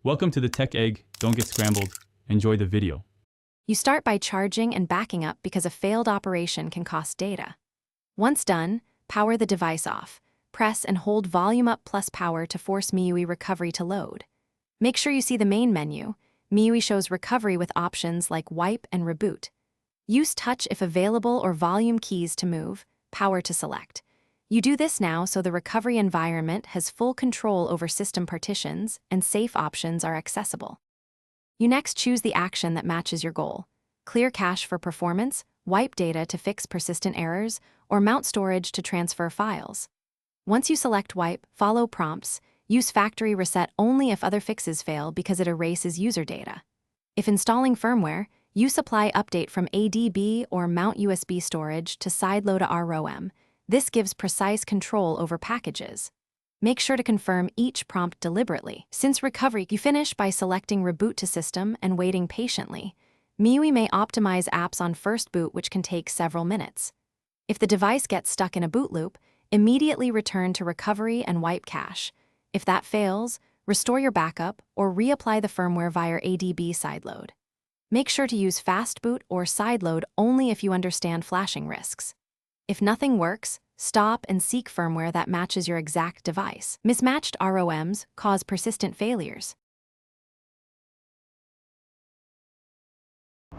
Welcome to the Tech Egg. Don't get scrambled. Enjoy the video. You start by charging and backing up because a failed operation can cost data. Once done, power the device off. Press and hold volume up plus power to force Miui recovery to load. Make sure you see the main menu. Miui shows recovery with options like wipe and reboot. Use touch if available or volume keys to move, power to select. You do this now so the recovery environment has full control over system partitions and safe options are accessible. You next choose the action that matches your goal. Clear cache for performance, wipe data to fix persistent errors, or mount storage to transfer files. Once you select wipe, follow prompts. Use factory reset only if other fixes fail because it erases user data. If installing firmware, use apply update from ADB or mount USB storage to sideload a ROM. This gives precise control over packages. Make sure to confirm each prompt deliberately. Since recovery, you finish by selecting Reboot to System and waiting patiently. Miui may optimize apps on first boot, which can take several minutes. If the device gets stuck in a boot loop, immediately return to Recovery and wipe cache. If that fails, restore your backup or reapply the firmware via ADB sideload. Make sure to use fast boot or sideload only if you understand flashing risks. If nothing works, stop and seek firmware that matches your exact device. Mismatched ROMs cause persistent failures.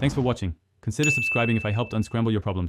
Thanks for watching. Consider subscribing if I helped unscramble your problems.